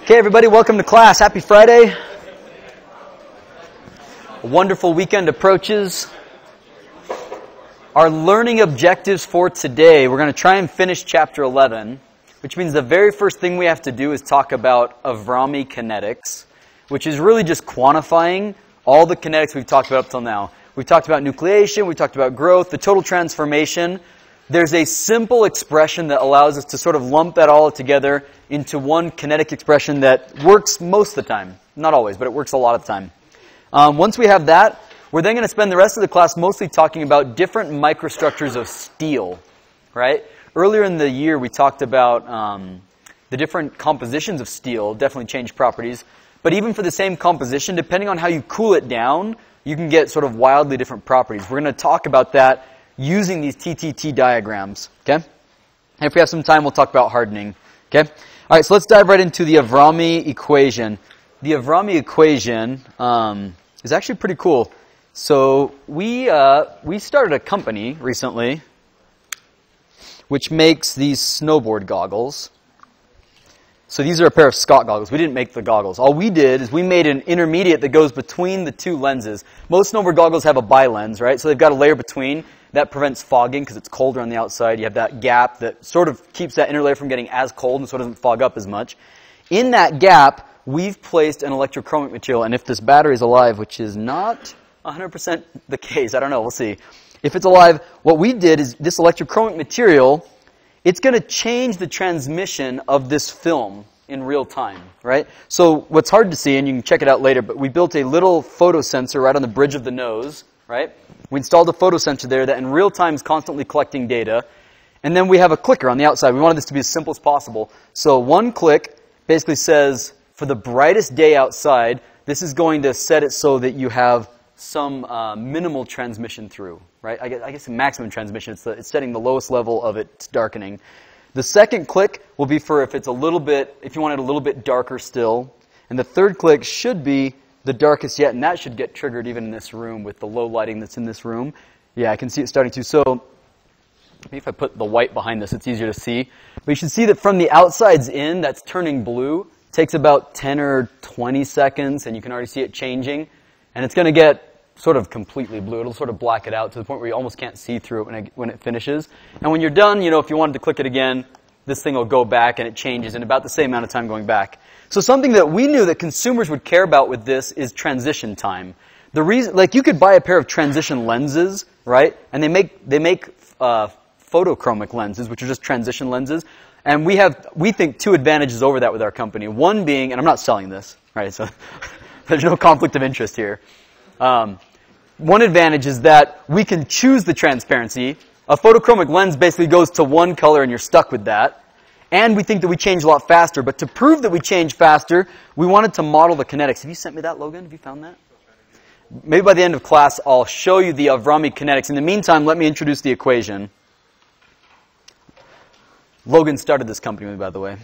Okay, everybody, welcome to class. Happy Friday. A wonderful weekend approaches. Our learning objectives for today, we're going to try and finish chapter 11, which means the very first thing we have to do is talk about Avrami kinetics, which is really just quantifying all the kinetics we've talked about up till now. We've talked about nucleation, we've talked about growth, the total transformation. There's a simple expression that allows us to sort of lump that all together into one kinetic expression that works most of the time. Not always, but it works a lot of the time. Once we have that, we're then going to spend the rest of the class mostly talking about different microstructures of steel, right? Earlier in the year, we talked about the different compositions of steel, definitely change properties. But even for the same composition, depending on how you cool it down, you can get sort of wildly different properties. We're going to talk about that using these TTT diagrams, okay? And if we have some time, we'll talk about hardening, okay? All right, so let's dive right into the Avrami equation. The Avrami equation is actually pretty cool. So we started a company recently which makes these snowboard goggles. So these are a pair of Scott goggles. We didn't make the goggles. All we did is we made an intermediate that goes between the two lenses. Most snowboard goggles have a bilens, right? So they've got a layer between. That prevents fogging because it's colder on the outside. You have that gap that sort of keeps that inner layer from getting as cold and so it doesn't fog up as much. In that gap, we've placed an electrochromic material. And if this battery is alive, which is not 100% the case, I don't know, we'll see. If it's alive, what we did is this electrochromic material, it's going to change the transmission of this film in real time, right? So what's hard to see, and you can check it out later, but we built a little photosensor right on the bridge of the nose, right? We installed a photosensor there that in real time is constantly collecting data. And then we have a clicker on the outside. We wanted this to be as simple as possible. So one click basically says, for the brightest day outside, this is going to set it so that you have some minimal transmission through, right? I guess maximum transmission. It's setting the lowest level of its darkening. The second click will be for if you want it a little bit darker still. And the third click should be the darkest yet, and that should get triggered even in this room with the low lighting that's in this room. Yeah, I can see it starting to. So maybe if I put the white behind this, it's easier to see. But you should see that from the outsides in, that's turning blue. It takes about 10 or 20 seconds, and you can already see it changing. And it's going to get sort of completely blue. It'll sort of black it out to the point where you almost can't see through it when it finishes. And when you're done, if you wanted to click it again, this thing will go back and it changes in about the same amount of time going back. So something that we knew that consumers would care about with this is transition time. The reason, like you could buy a pair of transition lenses, right? And they make photochromic lenses, which are just transition lenses. And we think two advantages over that with our company. One being, and I'm not selling this, right? So there's no conflict of interest here. One advantage is that we can choose the transparency. A photochromic lens basically goes to one color and you're stuck with that. And we think that we change a lot faster. But to prove that we change faster, we wanted to model the kinetics. Have you sent me that, Logan? Have you found that? Maybe by the end of class, I'll show you the Avrami kinetics. In the meantime, let me introduce the equation. Logan started this company with me, by the way.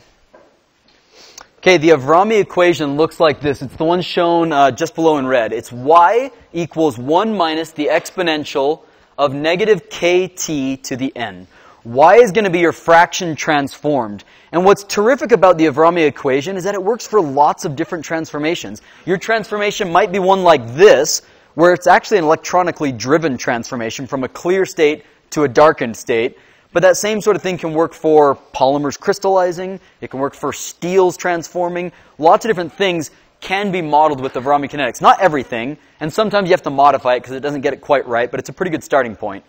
Okay, the Avrami equation looks like this. It's the one shown just below in red. It's y equals 1 minus the exponential of negative kt to the n. Y is going to be your fraction transformed. And what's terrific about the Avrami equation is that it works for lots of different transformations. Your transformation might be one like this, where it's actually an electronically driven transformation from a clear state to a darkened state. But that same sort of thing can work for polymers crystallizing. It can work for steels transforming. Lots of different things can be modeled with Avrami kinetics. Not everything, and sometimes you have to modify it because it doesn't get it quite right, but it's a pretty good starting point.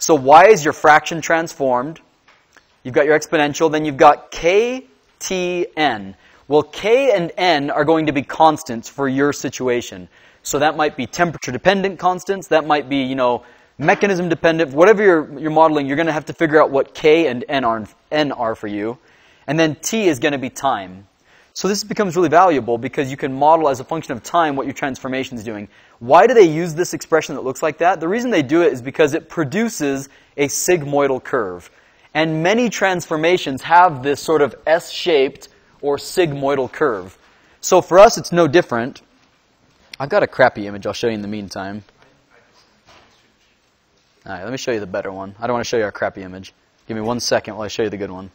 So y is your fraction transformed. You've got your exponential. Then you've got k, t, n. Well, k and n are going to be constants for your situation. So that might be temperature-dependent constants. That might be, mechanism-dependent. Whatever you're modeling, you're going to have to figure out what k and n are for you. And then t is going to be time. So this becomes really valuable because you can model as a function of time what your transformation is doing. Why do they use this expression that looks like that? The reason they do it is because it produces a sigmoidal curve. And many transformations have this sort of S-shaped or sigmoidal curve. So for us, it's no different. I've got a crappy image I'll show you in the meantime. All right, let me show you the better one. I don't want to show you our crappy image. Give me 1 second while I show you the good one.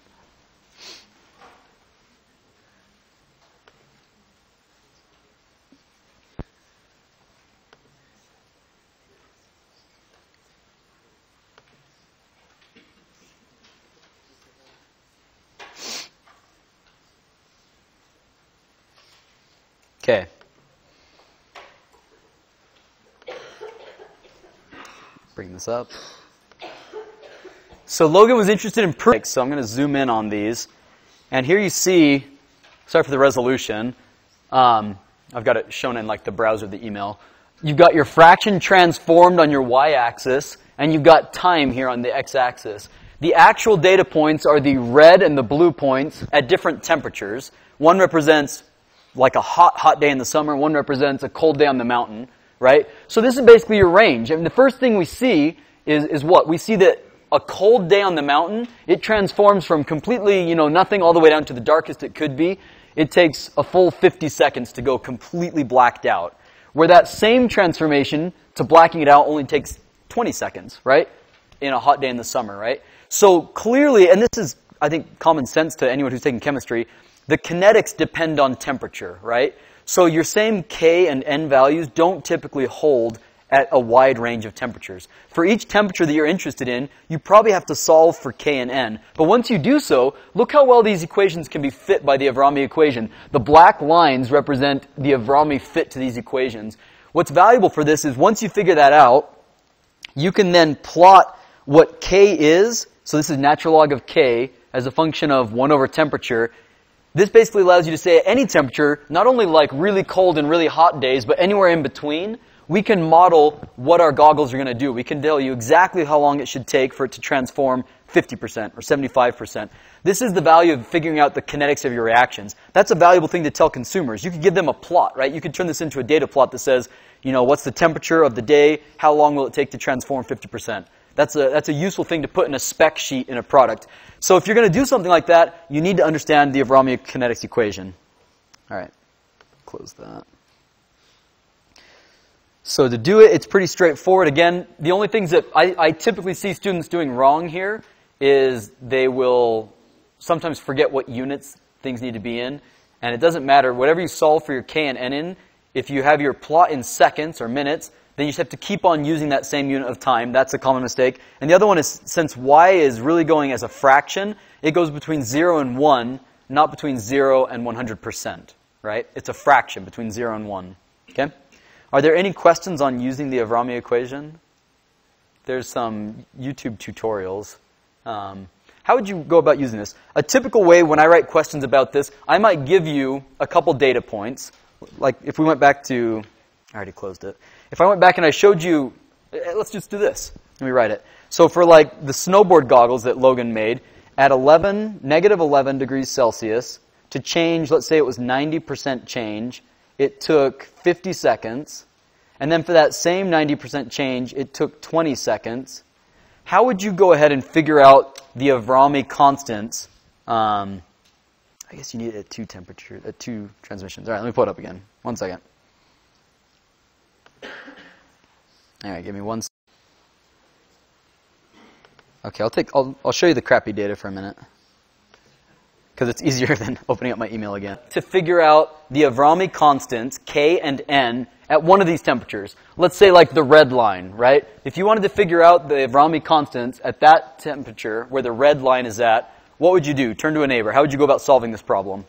Okay. Bring this up. So Logan was interested in Pearlite, so I'm going to zoom in on these. And here you see, sorry for the resolution, I've got it shown in like the browser, the email. You've got your fraction transformed on your y-axis, and you've got time here on the x-axis. The actual data points are the red and the blue points at different temperatures. One represents like a hot, hot day in the summer. One represents a cold day on the mountain, right? So this is basically your range. I mean, the first thing we see is what? We see that a cold day on the mountain, it transforms from completely, nothing all the way down to the darkest it could be. It takes a full 50 seconds to go completely blacked out. Where that same transformation to blacking it out only takes 20 seconds, right? In a hot day in the summer, right? So clearly, and this is, I think, common sense to anyone who's taking chemistry, the kinetics depend on temperature, right? So your same K and N values don't typically hold at a wide range of temperatures. For each temperature that you're interested in, you probably have to solve for K and N. But once you do so, look how well these equations can be fit by the Avrami equation. The black lines represent the Avrami fit to these equations. What's valuable for this is once you figure that out, you can then plot what K is. So this is natural log of K as a function of 1 over temperature. This basically allows you to say at any temperature, not only like really cold and really hot days, but anywhere in between, we can model what our goggles are going to do. We can tell you exactly how long it should take for it to transform 50% or 75%. This is the value of figuring out the kinetics of your reactions. That's a valuable thing to tell consumers. You could give them a plot, right? You could turn this into a data plot that says, what's the temperature of the day? How long will it take to transform 50%? That's a useful thing to put in a spec sheet in a product. So if you're going to do something like that, you need to understand the Avrami kinetics equation. All right, close that. So to do it, it's pretty straightforward. Again, the only things that I typically see students doing wrong here is they will sometimes forget what units things need to be in. And it doesn't matter. Whatever you solve for your K and N in, if you have your plot in seconds or minutes, then you just have to keep on using that same unit of time. That's a common mistake. And the other one is, since y is really going as a fraction, it goes between 0 and 1, not between 0 and 100%, right? It's a fraction between 0 and 1, okay? Are there any questions on using the Avrami equation? There's some YouTube tutorials. How would you go about using this? A typical way when I write questions about this, I might give you a couple data points. Like if we went back to, I already closed it. If I went back and I showed you, let's just do this. Let me write it. So for like the snowboard goggles that Logan made, at negative 11 degrees Celsius, to change, let's say it was 90% change, it took 50 seconds. And then for that same 90% change, it took 20 seconds. How would you go ahead and figure out the Avrami constants? I guess you need it at two transmissions. All right, let me pull it up again. 1 second. All right, give me 1 second. Okay, I'll show you the crappy data for a minute, because it's easier than opening up my email again. To figure out the Avrami constants, K and N, at one of these temperatures. Let's say like the red line, right? If you wanted to figure out the Avrami constants at that temperature, where the red line is at, what would you do? Turn to a neighbor. How would you go about solving this problem?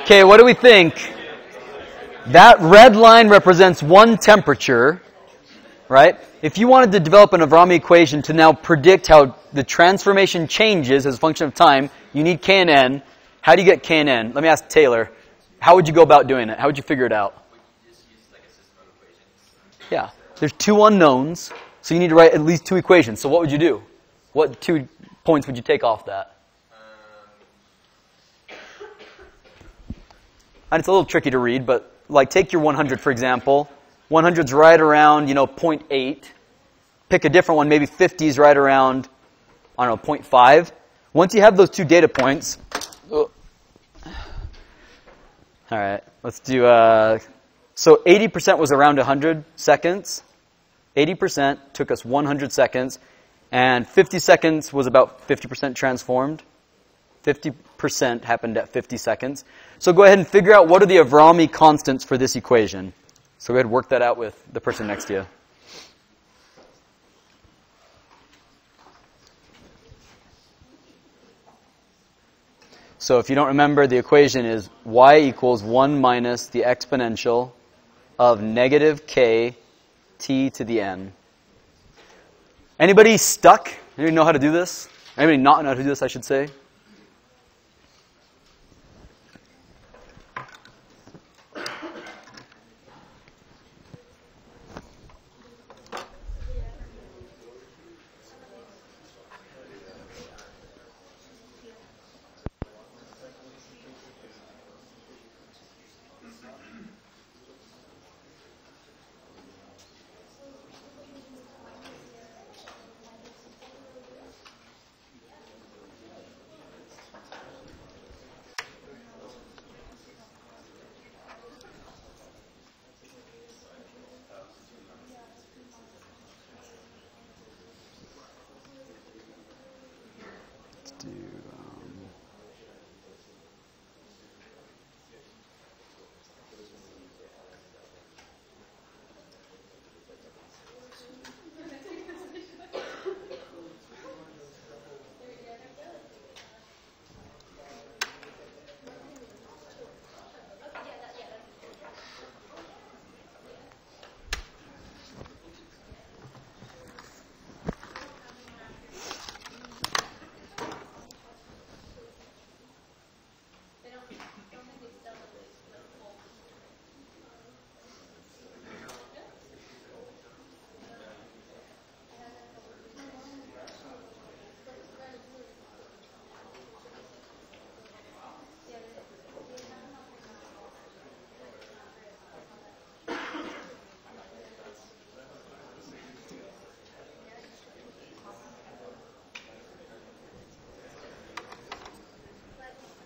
Okay, what do we think? That red line represents one temperature, right? If you wanted to develop an Avrami equation to now predict how the transformation changes as a function of time, you need K and N. How do you get K and N? Let me ask Taylor. How would you go about doing it? How would you figure it out? Yeah, there's two unknowns, so you need to write at least two equations. So what would you do? What 2 points would you take off that? And it's a little tricky to read, but like take your 100 for example. 100's right around, 0.8. Pick a different one, maybe 50's right around, 0.5. Once you have those two data points, all right, let's do, so 80% was around 100 seconds. 80% took us 100 seconds, and 50 seconds was about 50% transformed. 50% happened at 50 seconds. So go ahead and figure out what are the Avrami constants for this equation. So go ahead and work that out with the person next to you. So if you don't remember, the equation is y equals 1 minus the exponential of negative k t to the n. Anybody stuck? Anybody know how to do this? Anybody not know how to do this, I should say?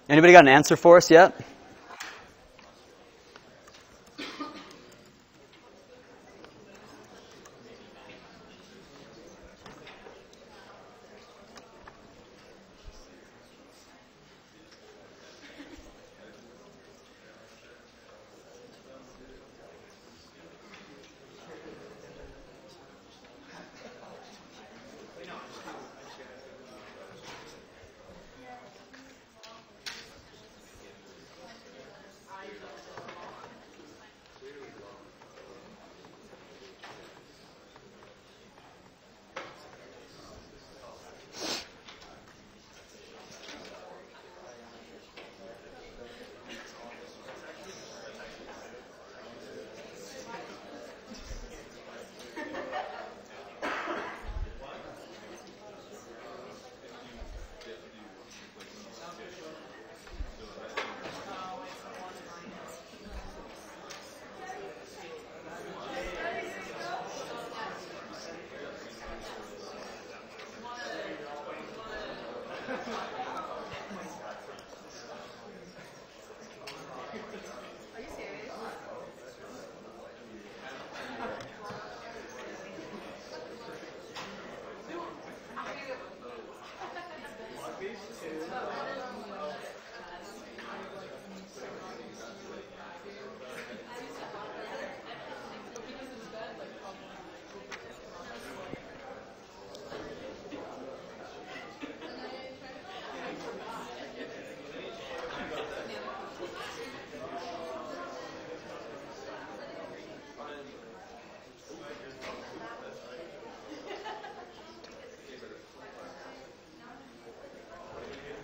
Anybody got an answer for us yet?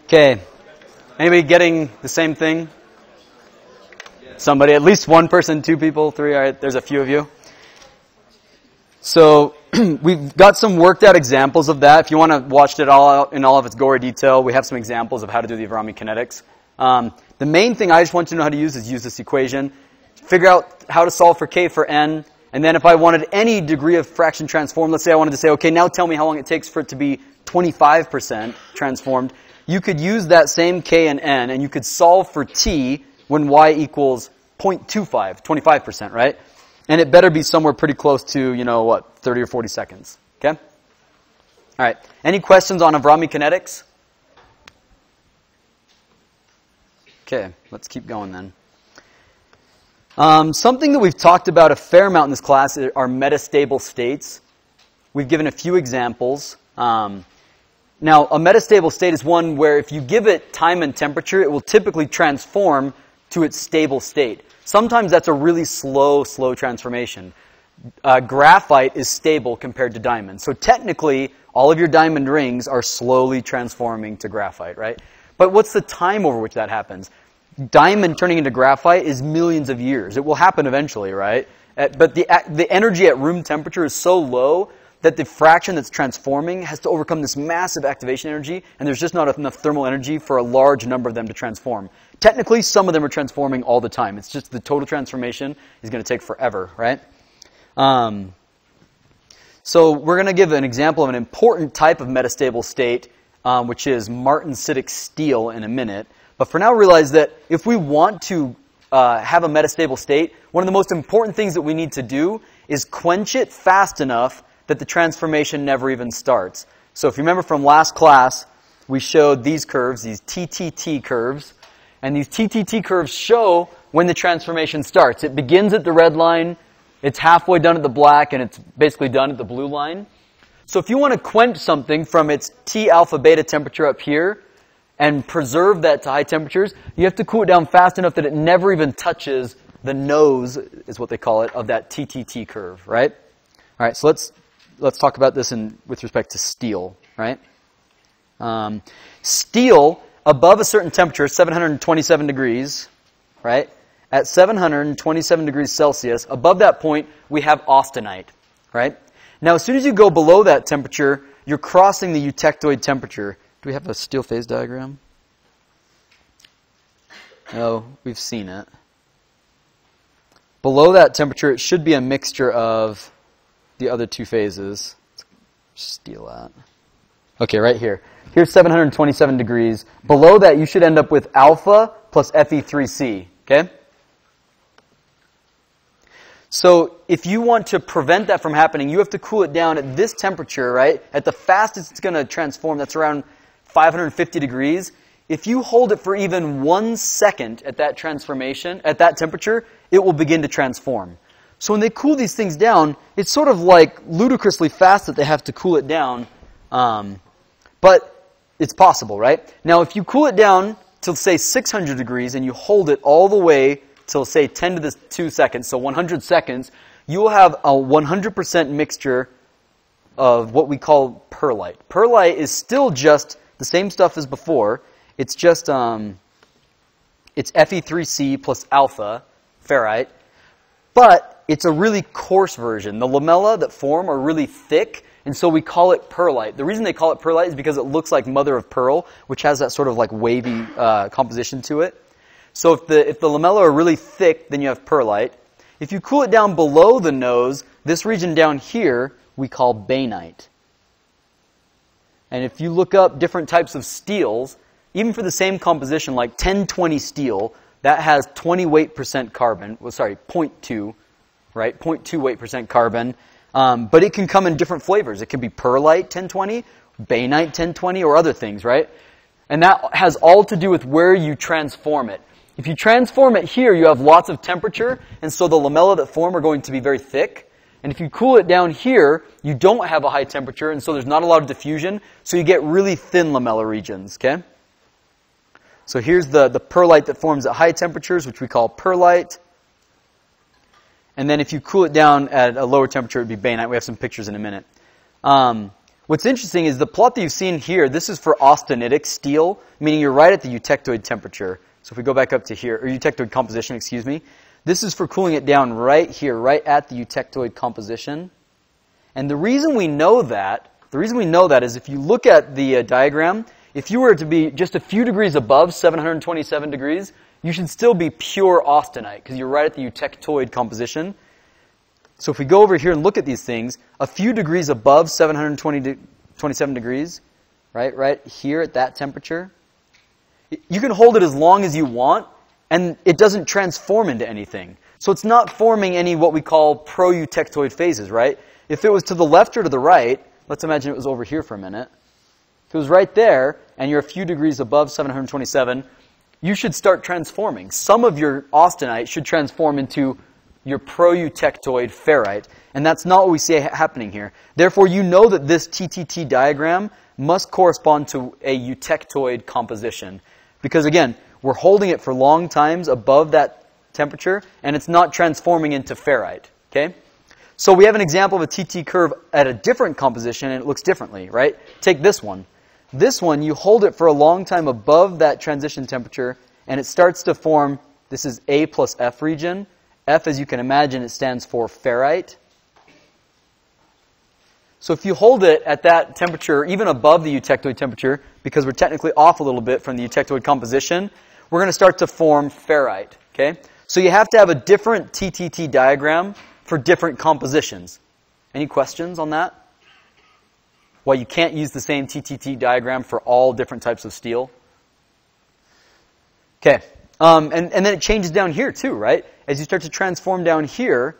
Okay. Anybody getting the same thing? Somebody, at least one person, two people, three, all right, there's a few of you. So we've got some worked out examples of that. If you want to watch it all out in all of its gory detail, we have some examples of how to do the Avrami kinetics. The main thing I just want you to know how to use is use this equation. figure out how to solve for k for n, and then if I wanted any degree of fraction transform, let's say I wanted to say, okay, now tell me how long it takes for it to be 25% transformed, you could use that same k and n, and you could solve for t when y equals 0.25, 25%, right? And it better be somewhere pretty close to, 30 or 40 seconds, okay? All right, any questions on Avrami kinetics? Okay, let's keep going then. Something that we've talked about a fair amount in this class are metastable states. We've given a few examples. Now, a metastable state is one where if you give it time and temperature, it will typically transform to its stable state. Sometimes that's a really slow transformation. Graphite is stable compared to diamond. So technically, all of your diamond rings are slowly transforming to graphite, right? But what's the time over which that happens? Diamond turning into graphite is millions of years. It will happen eventually, right? But the energy at room temperature is so low that the fraction that's transforming has to overcome this massive activation energy, and there's just not enough thermal energy for a large number of them to transform. Technically, some of them are transforming all the time. It's just the total transformation is going to take forever, right? So we're going to give an example of an important type of metastable state, which is martensitic steel in a minute. But for now, realize that if we want to have a metastable state, one of the most important things that we need to do is quench it fast enough that the transformation never even starts. So if you remember from last class, we showed these curves, these TTT curves. And these TTT curves show when the transformation starts. It begins at the red line, it's halfway done at the black, and it's basically done at the blue line. So if you want to quench something from its T alpha beta temperature up here and preserve that to high temperatures, you have to cool it down fast enough that it never even touches the nose, is what they call it, of that TTT curve, right? All right, so let's talk about this with respect to steel, right? Steel, above a certain temperature, 727 degrees, right? At 727 degrees Celsius, above that point, we have austenite, right? Now, as soon as you go below that temperature, you're crossing the eutectoid temperature. Do we have a steel phase diagram? No, we've seen it. Below that temperature, it should be a mixture of the other two phases. Let's steal that. Okay, right here. Here's 727 degrees. Below that, you should end up with alpha plus Fe3C, okay? So if you want to prevent that from happening, you have to cool it down at this temperature, right? At the fastest it's going to transform, that's around 550 degrees. If you hold it for even 1 second at that transformation, at that temperature, it will begin to transform. So when they cool these things down, it's sort of like ludicrously fast that they have to cool it down. But it's possible, right? Now, if you cool it down to, say, 600 degrees and you hold it all the way till, say, 10 to the 2 seconds, so 100 seconds, you will have a 100% mixture of what we call pearlite. Pearlite is still just the same stuff as before. It's just it's Fe3C plus alpha ferrite, but it's a really coarse version. The lamella that form are really thick, and so we call it pearlite. The reason they call it pearlite is because it looks like mother of pearl, which has that sort of like wavy composition to it. So if the lamella are really thick, then you have pearlite. If you cool it down below the nose, this region down here we call bainite. And if you look up different types of steels, even for the same composition, like 1020 steel, that has 20 weight% carbon. Well, sorry, 0.2, right? 0.2 weight% carbon. But it can come in different flavors. It can be pearlite 1020, bainite 1020, or other things, right? And that has all to do with where you transform it. If you transform it here, you have lots of temperature, and so the lamella that form are going to be very thick. And if you cool it down here, you don't have a high temperature, and so there's not a lot of diffusion, so you get really thin lamella regions, okay? So here's the pearlite that forms at high temperatures, which we call pearlite. And then if you cool it down at a lower temperature, it would be bainite. We have some pictures in a minute. What's interesting is the plot that you've seen here, this is for austenitic steel, meaning you're right at the eutectoid temperature. So if we go back up to here, or eutectoid composition, excuse me, this is for cooling it down right here, right at the eutectoid composition. And the reason we know that is if you look at the diagram, if you were to be just a few degrees above 727 degrees, you should still be pure austenite because you're right at the eutectoid composition. So if we go over here and look at these things, a few degrees above 727 degrees, right here at that temperature, you can hold it as long as you want, and it doesn't transform into anything. So it's not forming any what we call pro-eutectoid phases, right? If it was to the left or to the right, let's imagine it was over here for a minute. If it was right there, and you're a few degrees above 727, you should start transforming. Some of your austenite should transform into your pro-eutectoid ferrite, and that's not what we see happening here. Therefore, you know that this TTT diagram must correspond to a eutectoid composition. Because again, we're holding it for long times above that temperature, and it's not transforming into ferrite. Okay? So we have an example of a TT curve at a different composition, and it looks differently, right? Take this one. This one, you hold it for a long time above that transition temperature, and it starts to form, this is A plus F region. F, as you can imagine, it stands for ferrite. So if you hold it at that temperature, even above the eutectoid temperature, because we're technically off a little bit from the eutectoid composition, we're going to start to form ferrite. Okay? So you have to have a different TTT diagram for different compositions. Any questions on that? Why you can't use the same TTT diagram for all different types of steel? Okay. And then it changes down here too, right? As you start to transform down here,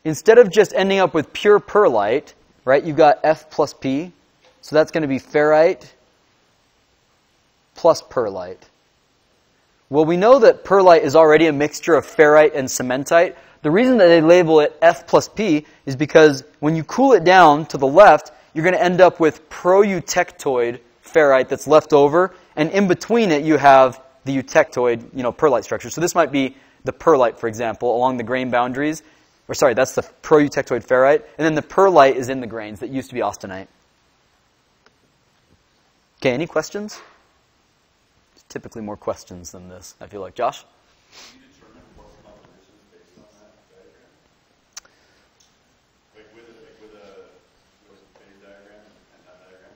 instead of just ending up with pure pearlite, right, you've got F plus P. So that's going to be ferrite plus pearlite. Well, we know that pearlite is already a mixture of ferrite and cementite. The reason that they label it F plus P is because when you cool it down to the left, you're going to end up with pro-eutectoid ferrite that's left over, and in between it you have the eutectoid, pearlite structure. So this might be the pearlite, for example, along the grain boundaries. Or sorry, that's the pro-eutectoid ferrite. And then the pearlite is in the grains that used to be austenite. Okay, any questions? There's typically more questions than this, I feel like. Josh? Can you determine what composition is based on that diagram? Like with a phase diagram and that diagram?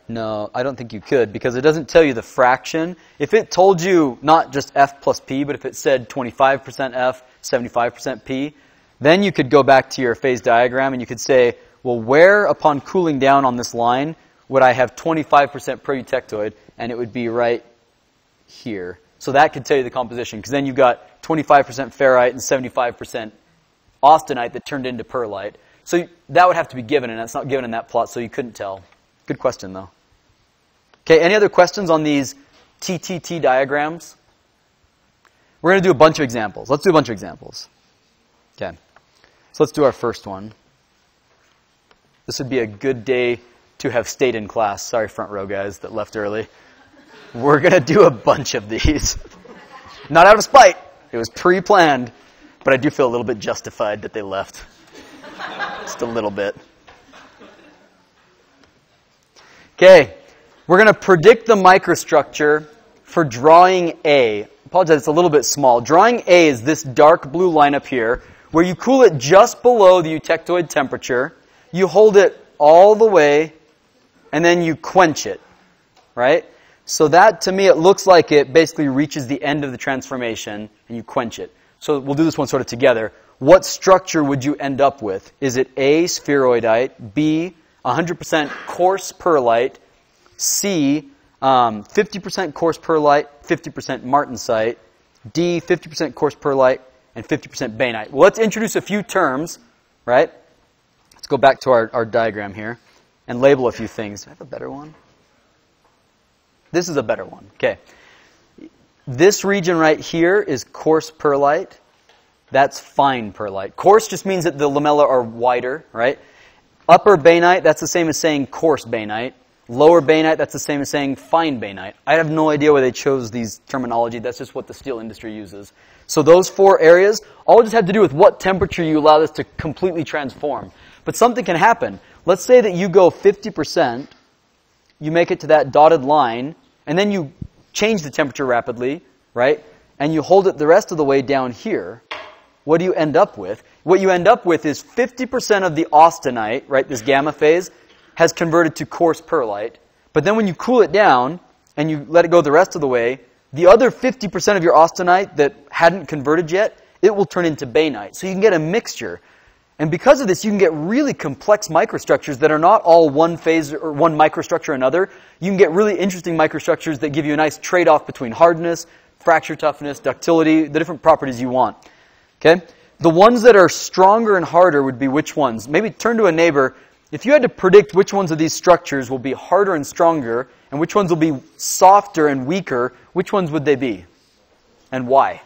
No, I don't think you could, because it doesn't tell you the fraction. If it told you not just F plus P, but if it said 25% F, 75% P, then you could go back to your phase diagram and you could say, well, where upon cooling down on this line would I have 25% pro-eutectoid? And it would be right here. So that could tell you the composition, because then you've got 25% ferrite and 75% austenite that turned into pearlite. So that would have to be given, and that's not given in that plot, so you couldn't tell. Good question, though. Okay, any other questions on these TTT diagrams? We're going to do a bunch of examples. Let's do a bunch of examples. Okay. So let's do our first one. This would be a good day to have stayed in class. Sorry, front row guys that left early. We're going to do a bunch of these. Not out of spite. It was pre-planned. But I do feel a little bit justified that they left. Just a little bit. Okay. We're going to predict the microstructure for drawing A. I apologize, it's a little bit small. Drawing A is this dark blue line up here, where you cool it just below the eutectoid temperature, you hold it all the way, and then you quench it, right? So that, to me, it looks like it basically reaches the end of the transformation, and you quench it. So we'll do this one sort of together. What structure would you end up with? Is it A, spheroidite, B, 100% coarse pearlite, C, 50% coarse pearlite, 50% martensite, D, 50% coarse pearlite, and 50% bainite? Well, let's introduce a few terms, right? Let's go back to our diagram here and label a few things. Do I have a better one? This is a better one. Okay. This region right here is coarse pearlite. That's fine pearlite. Coarse just means that the lamella are wider, right? Upper bainite, that's the same as saying coarse bainite. Lower bainite, that's the same as saying fine bainite. I have no idea why they chose these terminology. That's just what the steel industry uses. So those four areas all just have to do with what temperature you allow this to completely transform. But something can happen. Let's say that you go 50%, you make it to that dotted line, and then you change the temperature rapidly, right? And you hold it the rest of the way down here. What do you end up with? What you end up with is 50% of the austenite, right, this gamma phase, has converted to coarse pearlite. But then when you cool it down and you let it go the rest of the way, The other 50% of your austenite that hadn't converted yet, it will turn into bainite. So you can get a mixture. And because of this, you can get really complex microstructures that are not all one phase or one microstructure or another. You can get really interesting microstructures that give you a nice trade-off between hardness, fracture toughness, ductility, the different properties you want. Okay? The ones that are stronger and harder would be which ones? Maybe turn to a neighbor. If you had to predict which ones of these structures will be harder and stronger, and which ones will be softer and weaker, which ones would they be? And why?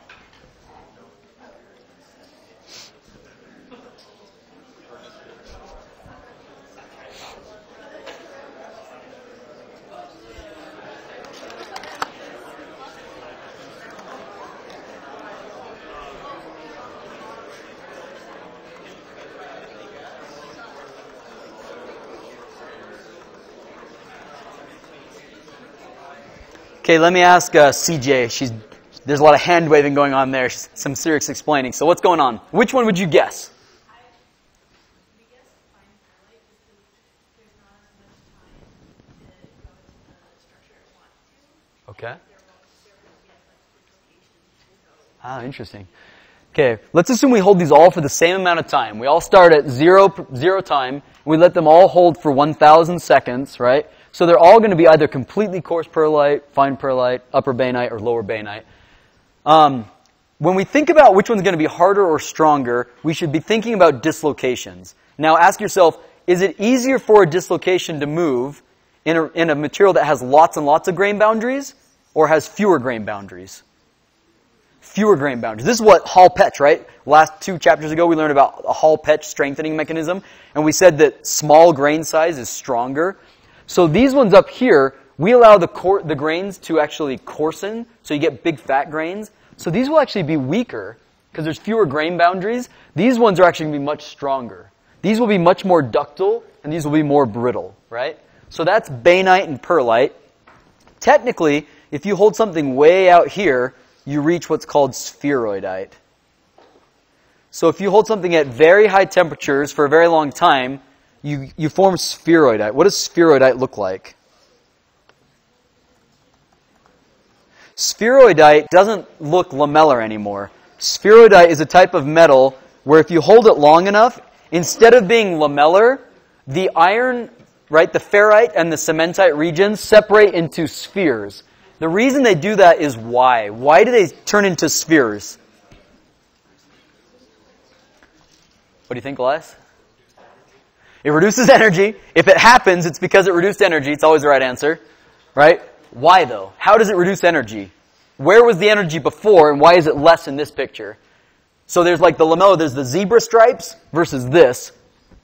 Okay, let me ask CJ. There's a lot of hand waving going on there. Some serious explaining. So what's going on? Which one would you guess? We guess fine Pearlite because there's not as much time to go into the structure it wants to. Okay. There will be like dislocations. Interesting. Okay, let's assume we hold these all for the same amount of time. We all start at zero time. We let them all hold for 1,000 seconds, right? So they're all going to be either completely coarse pearlite, fine pearlite, upper bainite, or lower bainite. When we think about which one's going to be harder or stronger, we should be thinking about dislocations. Now ask yourself, is it easier for a dislocation to move in a material that has lots and lots of grain boundaries, or has fewer grain boundaries? Fewer grain boundaries. This is what Hall-Petch, right? Last 2 chapters ago we learned about a Hall-Petch strengthening mechanism, and we said that small grain size is stronger. So these ones up here, we allow the grains to actually coarsen, so you get big fat grains. So these will actually be weaker, because there's fewer grain boundaries. These ones are actually going to be much stronger. These will be much more ductile, and these will be more brittle, right? So that's bainite and pearlite. Technically, if you hold something way out here, you reach what's called spheroidite. So if you hold something at very high temperatures for a very long time, you form spheroidite. What does spheroidite look like? Spheroidite doesn't look lamellar anymore. Spheroidite is a type of metal where if you hold it long enough, instead of being lamellar, the iron, right, the ferrite and the cementite regions separate into spheres. The reason they do that is why. Why do they turn into spheres? What do you think, Elias? It reduces energy. If it happens, it's because it reduced energy. It's always the right answer, right? Why, though? How does it reduce energy? Where was the energy before, and why is it less in this picture? So there's like the lamellar, there's the zebra stripes versus this.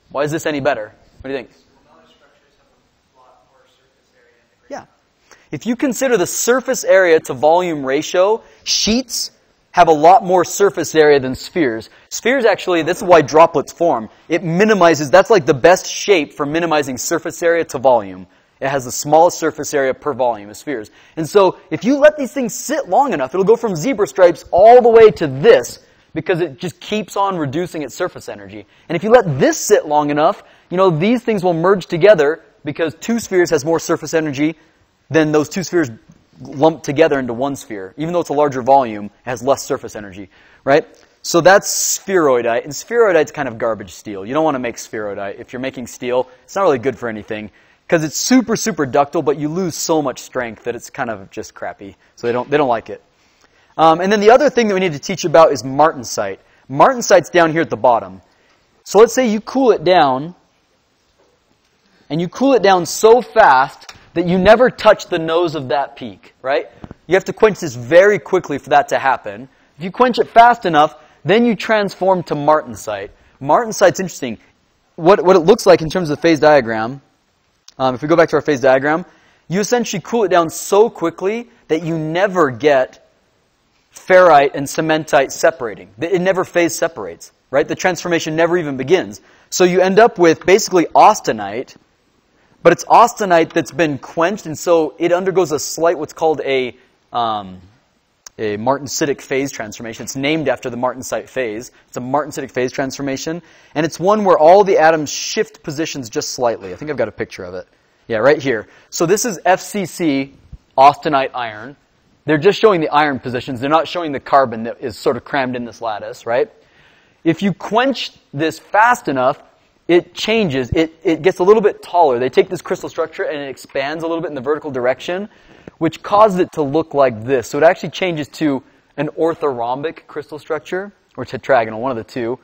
Why is this any better? What do you think? Non-structures have a lot more surface area in the grain. Yeah. If you consider the surface area to volume ratio, sheets have a lot more surface area than spheres. Spheres actually, this is why droplets form. It minimizes, that's like the best shape for minimizing surface area to volume. It has the smallest surface area per volume of spheres. And so, if you let these things sit long enough, it'll go from zebra stripes all the way to this, because it just keeps on reducing its surface energy. And if you let this sit long enough, these things will merge together, because 2 spheres has more surface energy than those 2 spheres lumped together into 1 sphere. Even though it's a larger volume, it has less surface energy, right? So that's spheroidite, and spheroidite's kind of garbage steel. You don't want to make spheroidite. If you're making steel, it's not really good for anything, because it's super, super ductile, but you lose so much strength that it's kind of just crappy. So they don't like it. And then the other thing that we need to teach about is Martensite. Martensite's down here at the bottom. So let's say you cool it down, and you cool it down so fast that you never touch the nose of that peak, right? You have to quench this very quickly for that to happen. If you quench it fast enough, then you transform to Martensite. Martensite's interesting. What it looks like in terms of the phase diagram, if we go back to our phase diagram, you essentially cool it down so quickly that you never get ferrite and cementite separating. It never phase separates, right? The transformation never even begins. So you end up with basically austenite, but it's austenite that's been quenched, and so it undergoes a slight, what's called a martensitic phase transformation. It's named after the Martensite phase. It's a martensitic phase transformation, and it's one where all the atoms shift positions just slightly. I think I've got a picture of it. Yeah, right here. So this is FCC, austenite iron. They're just showing the iron positions. They're not showing the carbon that is sort of crammed in this lattice, right? If you quench this fast enough, it changes. It gets a little bit taller. They take this crystal structure and it expands a little bit in the vertical direction, which causes it to look like this. So it actually changes to an orthorhombic crystal structure, or tetragonal, one of the two.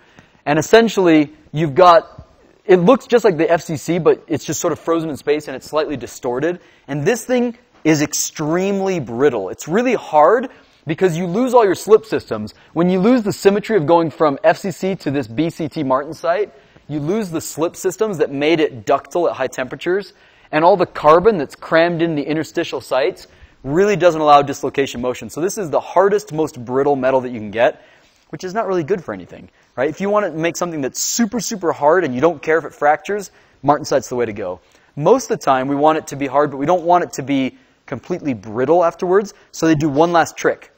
And essentially, you've got, it looks just like the FCC, but it's just sort of frozen in space and it's slightly distorted. And this thing is extremely brittle. It's really hard because you lose all your slip systems. When you lose the symmetry of going from FCC to this BCT Martensite, you lose the slip systems that made it ductile at high temperatures, and all the carbon that's crammed in the interstitial sites really doesn't allow dislocation motion. So this is the hardest, most brittle metal that you can get, which is not really good for anything, right? If you want to make something that's super, super hard and you don't care if it fractures, Martensite's the way to go. Most of the time, we want it to be hard, but we don't want it to be completely brittle afterwards, so they do one last trick.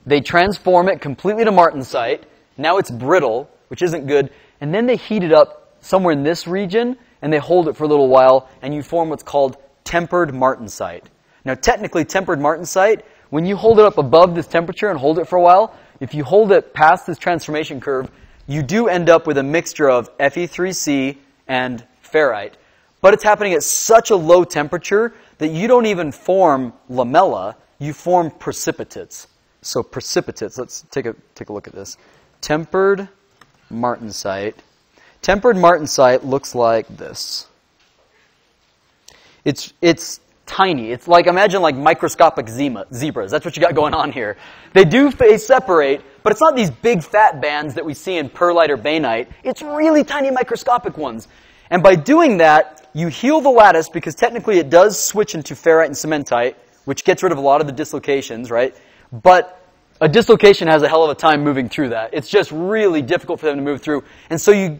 They transform it completely to Martensite. Now it's brittle, which isn't good, and then they heat it up somewhere in this region, and they hold it for a little while, and you form what's called tempered Martensite. Now, technically, tempered Martensite, when you hold it up above this temperature and hold it for a while, if you hold it past this transformation curve, you do end up with a mixture of Fe3C and ferrite. But it's happening at such a low temperature that you don't even form lamella, you form precipitates. So precipitates, let's take a look at this. Tempered Martensite. Tempered Martensite looks like this. It's tiny. It's like, imagine like microscopic zebras. That's what you got going on here. They separate, but it's not these big fat bands that we see in Pearlite or Bainite. It's really tiny microscopic ones. And by doing that, you heal the lattice because technically it does switch into ferrite and cementite, which gets rid of a lot of the dislocations, right? But a dislocation has a hell of a time moving through that. It's just really difficult for them to move through. And so you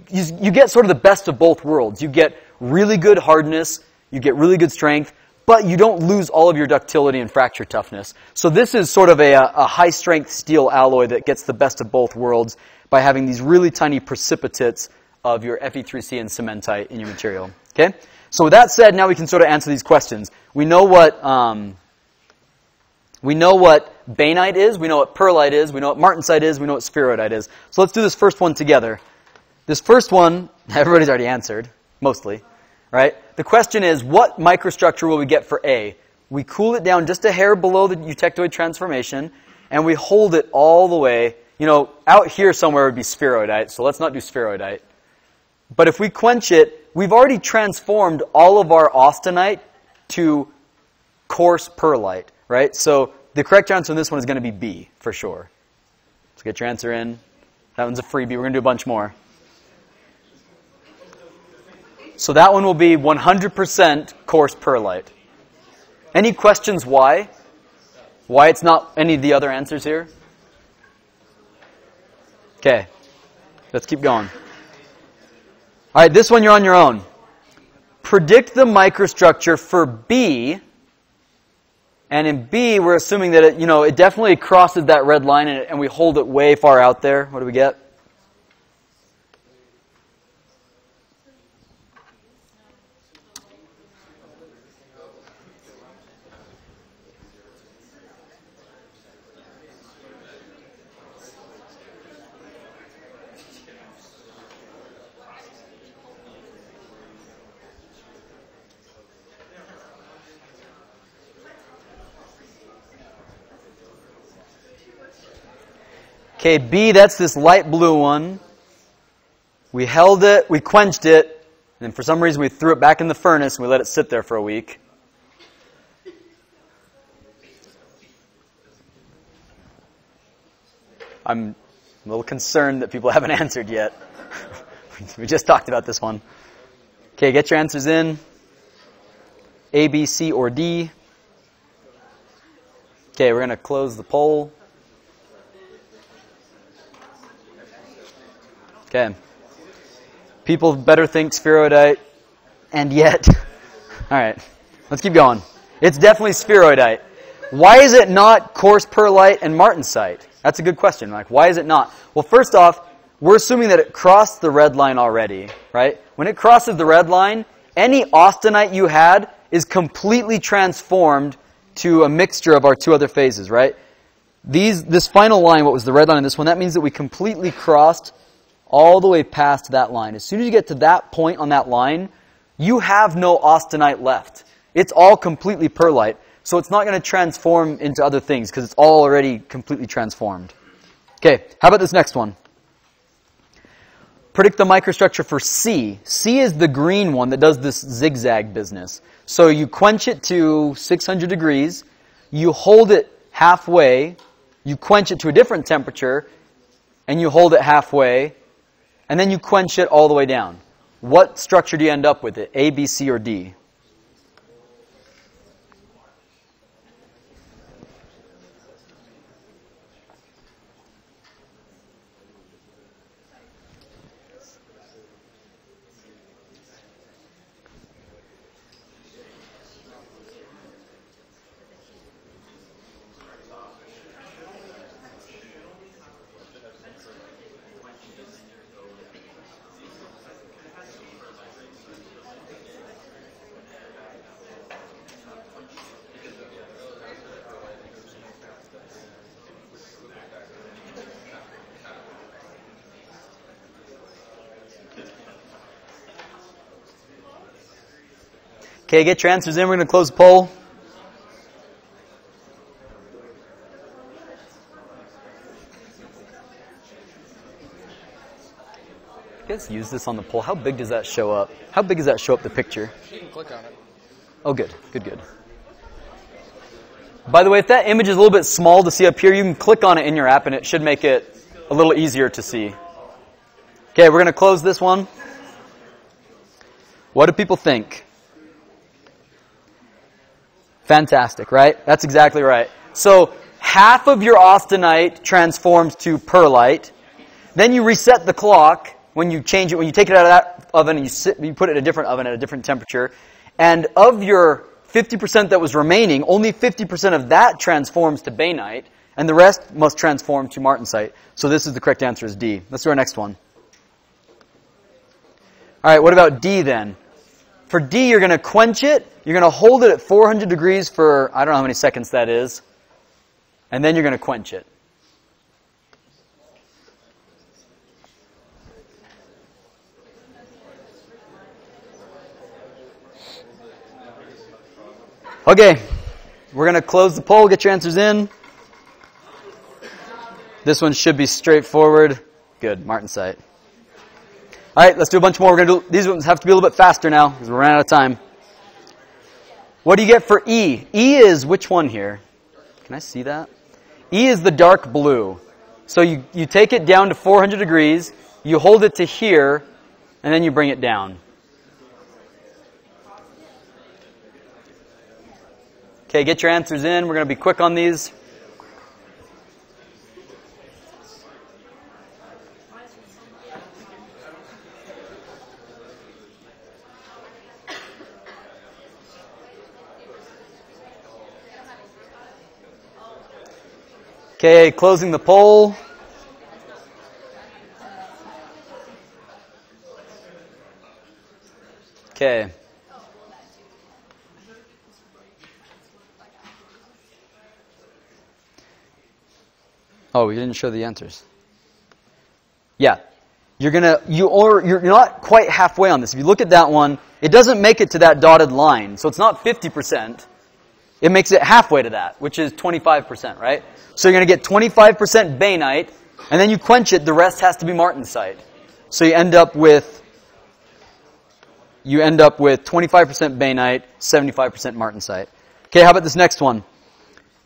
get sort of the best of both worlds. You get really good hardness, you get really good strength, but you don't lose all of your ductility and fracture toughness. So this is sort of a high-strength steel alloy that gets the best of both worlds by having these really tiny precipitates of your Fe3C and cementite in your material. Okay? So with that said, now we can sort of answer these questions. We know what Bainite is, we know what Pearlite is, we know what Martensite is, we know what Spheroidite is. So let's do this first one together. This first one, everybody's already answered, mostly, right? The question is, what microstructure will we get for A? We cool it down just a hair below the eutectoid transformation, and we hold it all the way. You know, out here somewhere would be Spheroidite, so let's not do Spheroidite. But if we quench it, we've already transformed all of our austenite to coarse Pearlite, right? So the correct answer on this one is going to be B, for sure. So get your answer in. That one's a freebie. We're going to do a bunch more. So that one will be 100% coarse Pearlite. Any questions why? Why it's not any of the other answers here? Okay. Let's keep going. All right, this one you're on your own. Predict the microstructure for B. And in B, we're assuming that it definitely crosses that red line and we hold it way far out there. What do we get? Okay, B, that's this light blue one. We held it, we quenched it, and for some reason we threw it back in the furnace and we let it sit there for a week. I'm a little concerned that people haven't answered yet. We just talked about this one. Okay, get your answers in. A, B, C, or D. Okay, we're going to close the poll. Okay. People better think Spheroidite, and yet... All right, let's keep going. It's definitely Spheroidite. Why is it not coarse Pearlite and Martensite? That's a good question. Like, why is it not? Well, first off, we're assuming that it crossed the red line already, right? When it crosses the red line, any austenite you had is completely transformed to a mixture of our two other phases, right? This final line, what was the red line in this one, that means that we completely crossed all the way past that line. As soon as you get to that point on that line, you have no austenite left. It's all completely pearlite, so it's not going to transform into other things because it's all already completely transformed. Okay, how about this next one? Predict the microstructure for C. C is the green one that does this zigzag business. So you quench it to 600 degrees, you hold it halfway, you quench it to a different temperature, and you hold it halfway, and then you quench it all the way down. What structure do you end up with it? A, B, C, or D? Okay, get your answers in. We're going to close the poll. Let's use this on the poll. How big does that show up? How big does that show up the picture? You can click on it. Oh, good. Good, good. By the way, if that image is a little bit small to see up here, you can click on it in your app and it should make it a little easier to see. Okay, we're going to close this one. What do people think? Fantastic, right? That's exactly right. So half of your austenite transforms to pearlite. Then you reset the clock when you change it, when you take it out of that oven and you put it in a different oven at a different temperature. And of your 50% that was remaining, only 50% of that transforms to Bainite, and the rest must transform to Martensite. So this is the correct answer is D. Let's do our next one. All right, what about D then? For D, you're going to quench it. You're going to hold it at 400 degrees for, I don't know how many seconds that is. And then you're going to quench it. Okay, we're going to close the poll. Get your answers in. This one should be straightforward. Good, Martensite. All right, let's do a bunch more. We're going to do, these ones have to be a little bit faster now because we're running out of time. What do you get for E? E is which one here? Can I see that? E is the dark blue. So you take it down to 400 degrees, you hold it to here, and then you bring it down. Okay, get your answers in. We're going to be quick on these. Okay, closing the poll. Okay. Oh, we didn't show the answers. Yeah. You're not quite halfway on this. If you look at that one, it doesn't make it to that dotted line. So it's not 50%. It makes it halfway to that, which is 25%, right? So you're going to get 25% Bainite, and then you quench it, the rest has to be Martensite. So you end up with 25% Bainite, 75% Martensite. Okay, how about this next one?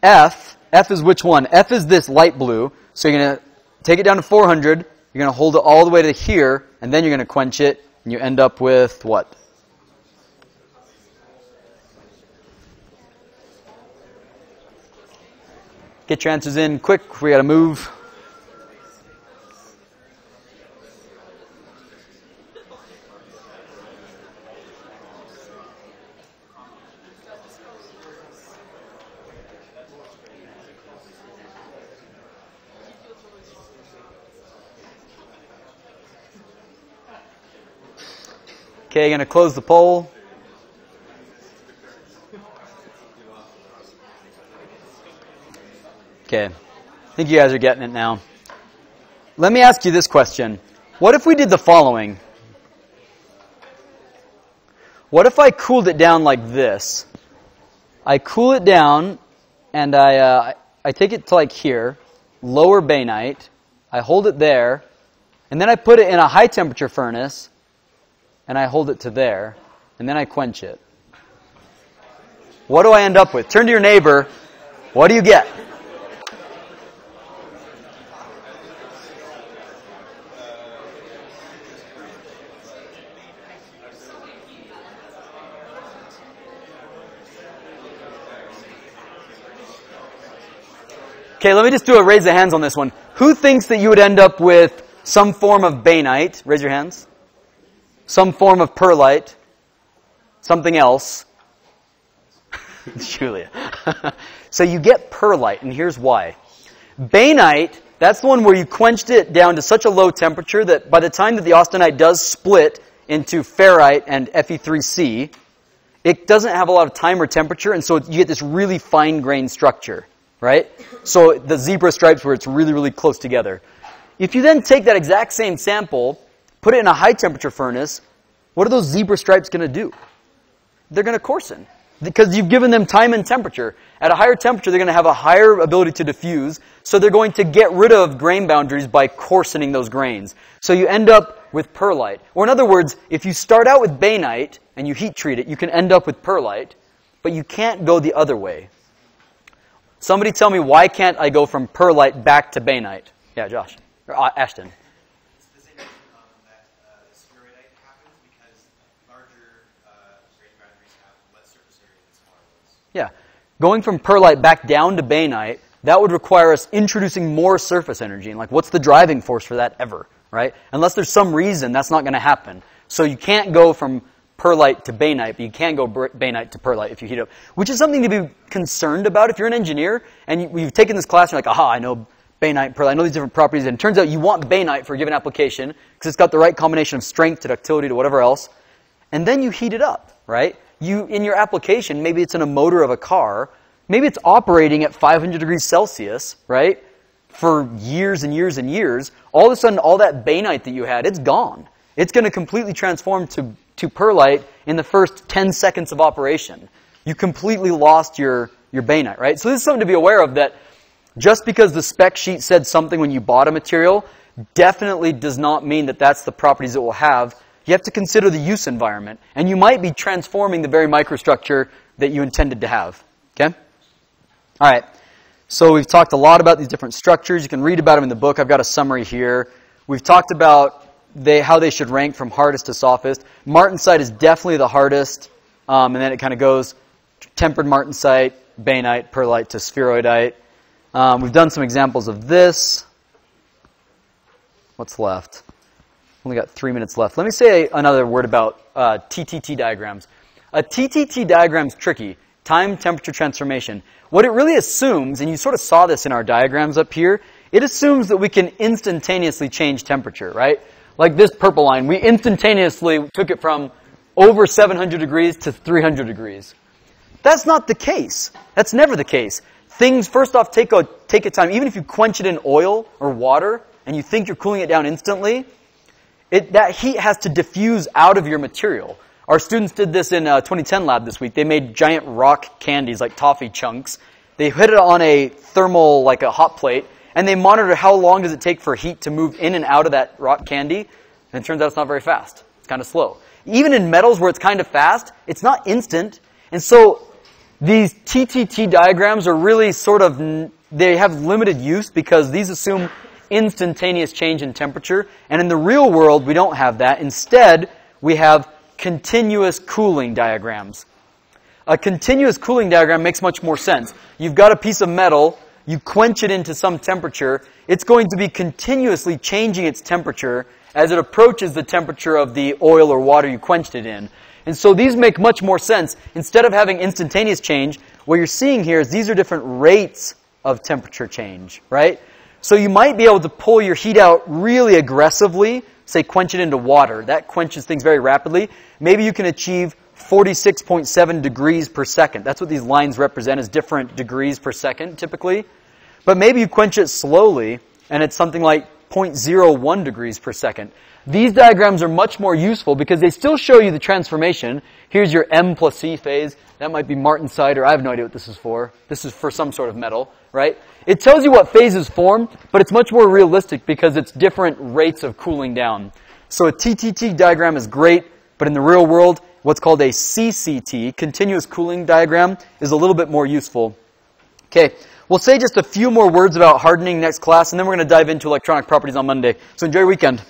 F. F is which one? F is this light blue. So you're going to take it down to 400, you're going to hold it all the way to here, and then you're going to quench it, and you end up with what? Get your answers in quick. We got to move. Okay, going to close the poll. I think you guys are getting it now. Let me ask you this question. What if we did the following? What if I cooled it down like this? I cool it down, and I take it to like here, lower Bainite, I hold it there, and then I put it in a high temperature furnace, and I hold it to there, and then I quench it. What do I end up with? Turn to your neighbor. What do you get? Okay, let me just do a raise of hands on this one. Who thinks that you would end up with some form of Bainite? Raise your hands. Some form of Pearlite. Something else. Julia. So you get Pearlite, and here's why. Bainite, that's the one where you quenched it down to such a low temperature that by the time that the austenite does split into ferrite and Fe3C, it doesn't have a lot of time or temperature, and so you get this really fine-grained structure. Right? So the zebra stripes where it's really, really close together. If you then take that exact same sample, put it in a high temperature furnace, what are those zebra stripes going to do? They're going to coarsen. Because you've given them time and temperature. At a higher temperature, they're going to have a higher ability to diffuse, so they're going to get rid of grain boundaries by coarsening those grains. So you end up with Pearlite. Or in other words, if you start out with Bainite and you heat treat it, you can end up with Pearlite, but you can't go the other way. Somebody tell me, why can't I go from Pearlite back to Bainite? Yeah, Josh. Or Ashton. It's the same reason that the Spheroidite happens, because larger grain boundaries have less surface area than smaller ones. Yeah. Going from Pearlite back down to Bainite, that would require us introducing more surface energy. And like, what's the driving force for that ever? Right? Unless there's some reason, that's not going to happen. So you can't go from Pearlite to Bainite, but you can go Bainite to Pearlite if you heat up, which is something to be concerned about if you're an engineer and you've taken this class and you're like, aha, I know Bainite, Pearlite, I know these different properties, and it turns out you want Bainite for a given application because it's got the right combination of strength to ductility to whatever else, and then you heat it up, right? In your application, maybe it's in a motor of a car, maybe it's operating at 500 degrees Celsius, right, for years and years and years. All of a sudden, all that Bainite that you had, it's gone. It's going to completely transform to Pearlite in the first 10 seconds of operation. You completely lost your Bainite, right? So this is something to be aware of, that just because the spec sheet said something when you bought a material definitely does not mean that that's the properties it will have. You have to consider the use environment, and you might be transforming the very microstructure that you intended to have. Okay? All right. So we've talked a lot about these different structures. You can read about them in the book. I've got a summary here. We've talked about how they should rank from hardest to softest. Martensite is definitely the hardest, and then it kind of goes tempered Martensite, Bainite, Pearlite to Spheroidite. We've done some examples of this. What's left? Only got 3 minutes left. Let me say another word about TTT diagrams. A TTT diagram is tricky. Time, temperature, transformation. What it really assumes, and you sort of saw this in our diagrams up here, it assumes that we can instantaneously change temperature, right? Like this purple line, we instantaneously took it from over 700 degrees to 300 degrees. That's not the case. That's never the case. Things, first off, take a time. Even if you quench it in oil or water and you think you're cooling it down instantly, that heat has to diffuse out of your material. Our students did this in 2010 lab this week. They made giant rock candies, like toffee chunks. They hit it on a thermal, like a hot plate, and they monitor how long does it take for heat to move in and out of that rock candy, and it turns out it's not very fast. It's kind of slow. Even in metals where it's kind of fast, it's not instant. And so these TTT diagrams are really sort of, they have limited use because these assume instantaneous change in temperature. And in the real world, we don't have that. Instead, we have continuous cooling diagrams. A continuous cooling diagram makes much more sense. You've got a piece of metal, you quench it into some temperature, it's going to be continuously changing its temperature as it approaches the temperature of the oil or water you quenched it in. And so these make much more sense. Instead of having instantaneous change, what you're seeing here is these are different rates of temperature change, right? So you might be able to pull your heat out really aggressively, say quench it into water. That quenches things very rapidly. Maybe you can achieve 46.7 degrees per second. That's what these lines represent, as different degrees per second, typically. But maybe you quench it slowly, and it's something like 0.01 degrees per second. These diagrams are much more useful because they still show you the transformation. Here's your M plus C phase. That might be Martensite, or I have no idea what this is for. This is for some sort of metal, right? It tells you what phases form, but it's much more realistic because it's different rates of cooling down. So a TTT diagram is great, but in the real world, what's called a CCT, continuous cooling diagram, is a little bit more useful. Okay, we'll say just a few more words about hardening next class, and then we're going to dive into electronic properties on Monday. So enjoy your weekend.